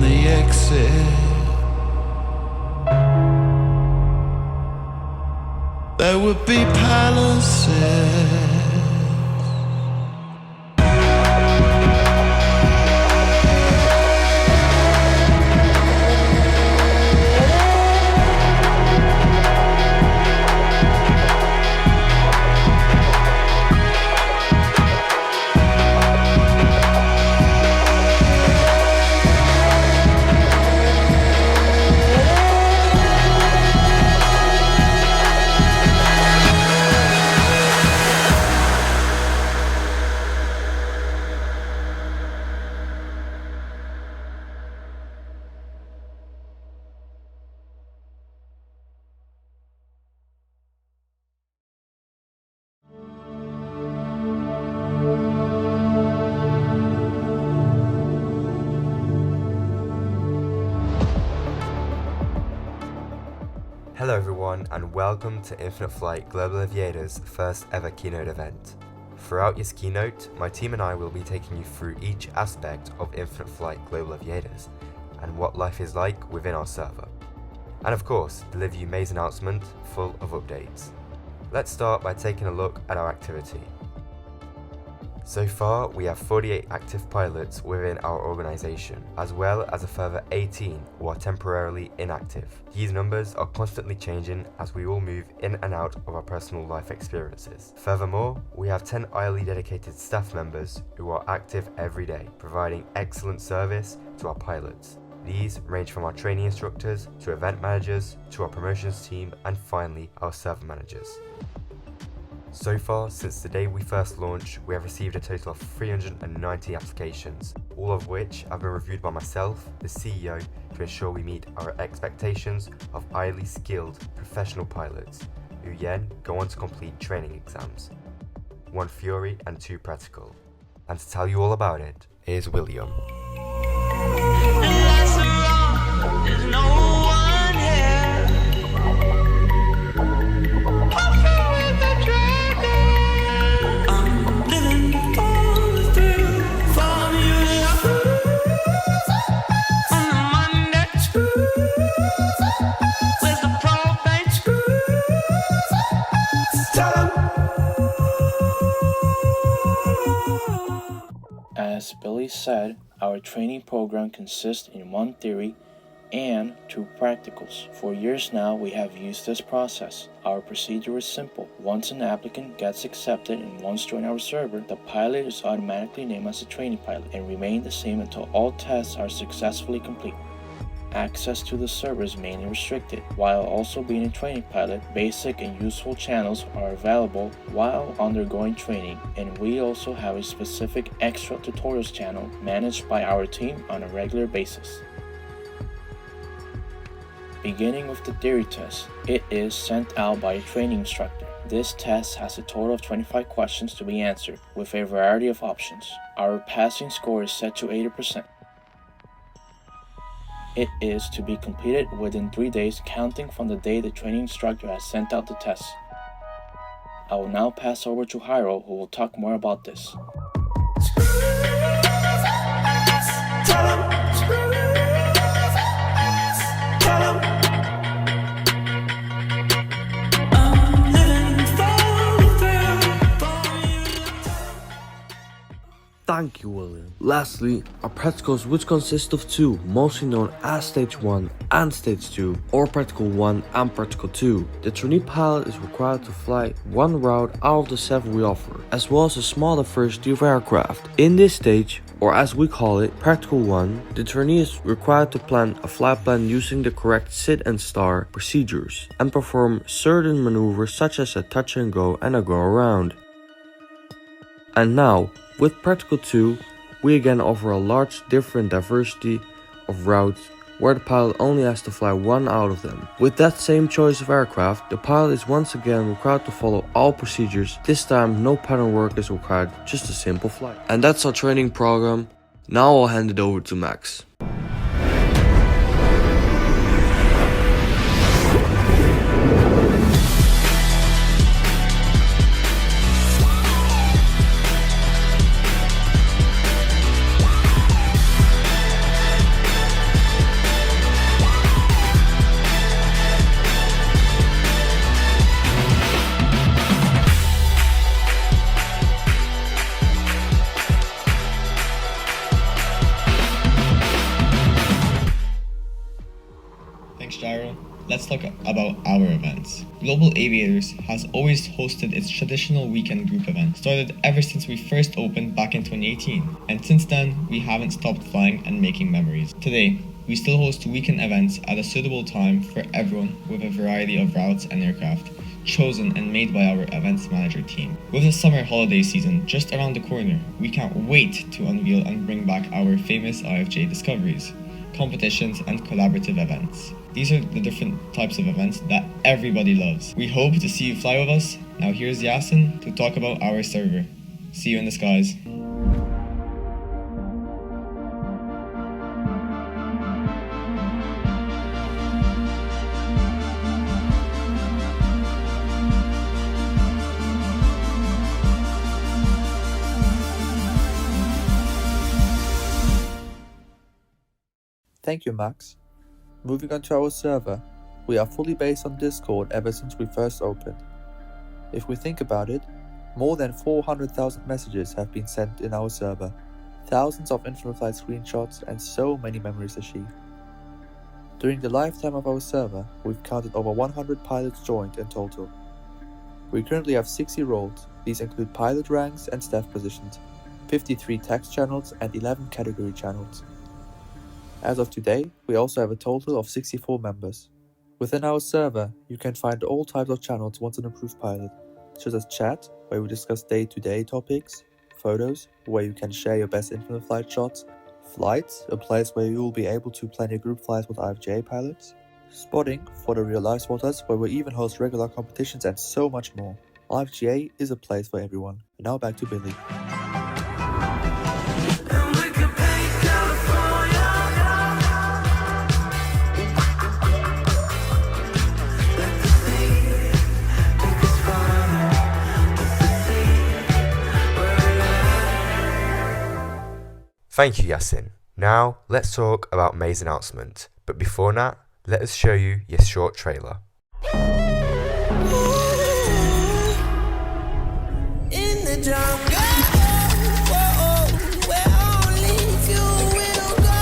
the exit. There would be palaces. Hello everyone and welcome to Infinite Flight Global Aviator's first ever keynote event. Throughout this keynote, my team and I will be taking you through each aspect of Infinite Flight Global Aviators and what life is like within our server. And of course, deliver you May's announcement full of updates. Let's start by taking a look at our activity. So far, we have 48 active pilots within our organization, as well as a further 18 who are temporarily inactive. These numbers are constantly changing as we all move in and out of our personal life experiences. Furthermore, we have 10 highly dedicated staff members who are active every day, providing excellent service to our pilots. These range from our training instructors, to event managers, to our promotions team, and finally, our server managers. So far, since the day we first launched, we have received a total of 390 applications, all of which have been reviewed by myself, the CEO, to ensure we meet our expectations of highly skilled professional pilots, who then go on to complete training exams, 1 theory and 2 practical. And to tell you all about it, here's William. As Billy said, our training program consists in 1 theory and 2 practicals. For years now, we have used this process. Our procedure is simple. Once an applicant gets accepted and wants to join our server, the pilot is automatically named as a training pilot and remain the same until all tests are successfully complete. Access to the server is mainly restricted. While also being a training pilot, basic and useful channels are available while undergoing training, and we also have a specific extra tutorials channel managed by our team on a regular basis. Beginning with the theory test, it is sent out by a training instructor. This test has a total of 25 questions to be answered, with a variety of options. Our passing score is set to 80%. It is to be completed within 3 days counting from the day the training instructor has sent out the test. I will now pass over to Hyro, who will talk more about this. Thank you, William. Lastly, our practicals, which consist of 2, mostly known as Stage 1 and Stage 2, or Practical 1 and Practical 2. The trainee pilot is required to fly 1 route out of the 7 we offer, as well as a smaller variety of aircraft. In this stage, or as we call it, Practical 1, the trainee is required to plan a flight plan using the correct sit and start procedures, and perform certain maneuvers such as a touch and go and a go around. And now, with Practical 2, we again offer a large different diversity of routes where the pilot only has to fly 1 out of them. With that same choice of aircraft, the pilot is once again required to follow all procedures. This time no pattern work is required, just a simple flight. And that's our training program. Now I'll hand it over to Max. let's talk about our events. Global Aviators has always hosted its traditional weekend group event, started ever since we first opened back in 2018, and since then, we haven't stopped flying and making memories. Today, we still host weekend events at a suitable time for everyone with a variety of routes and aircraft, chosen and made by our events manager team. With the summer holiday season just around the corner, we can't wait to unveil and bring back our famous IFJ discoveries, competitions, and collaborative events. These are the different types of events that everybody loves. We hope to see you fly with us. Now here's Yasin to talk about our server. See you in the skies. Thank you, Max. Moving on to our server, we are fully based on Discord ever since we first opened. If we think about it, more than 400,000 messages have been sent in our server, thousands of Infinite Flight screenshots, and so many memories achieved. During the lifetime of our server, we've counted over 100 pilots joined in total. We currently have 60 roles. These include pilot ranks and staff positions, 53 text channels, and 11 category channels. As of today, we also have a total of 64 members. Within our server, you can find all types of channels once an approved pilot, such as chat, where we discuss day-to-day topics, photos, where you can share your best Infinite Flight shots, flights, a place where you will be able to plan your group flights with IFJ pilots, spotting for the real-life spotters, where we even host regular competitions, and so much more. IFGA is a place for everyone. Now back to Billy. Thank you, Yasin. Now, let's talk about May's announcement. But before that, let us show you your short trailer. In the jungle, whoa, where only you will go.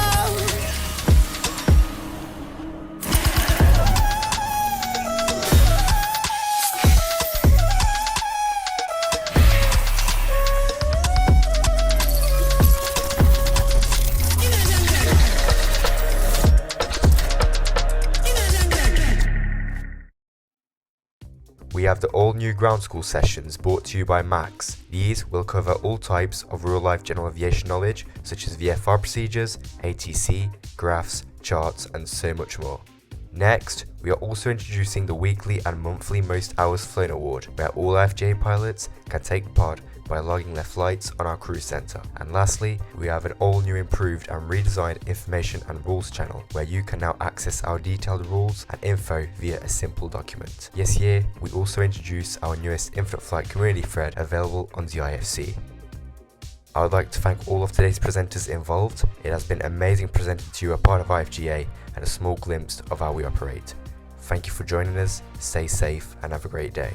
We have the all-new ground school sessions brought to you by Max. These will cover all types of real-life general aviation knowledge, such as VFR procedures, ATC, graphs, charts, and so much more. Next, we are also introducing the weekly and monthly Most Hours Flown Award, where all FJ pilots can take part by logging their flights on our crew center. And lastly, we have an all-new improved and redesigned information and rules channel, where you can now access our detailed rules and info via a simple document. Yes, we also introduced our newest Infinite Flight community thread available on the IFC. I would like to thank all of today's presenters involved. It has been amazing presenting to you a part of IFGA and a small glimpse of how we operate. Thank you for joining us, stay safe and have a great day.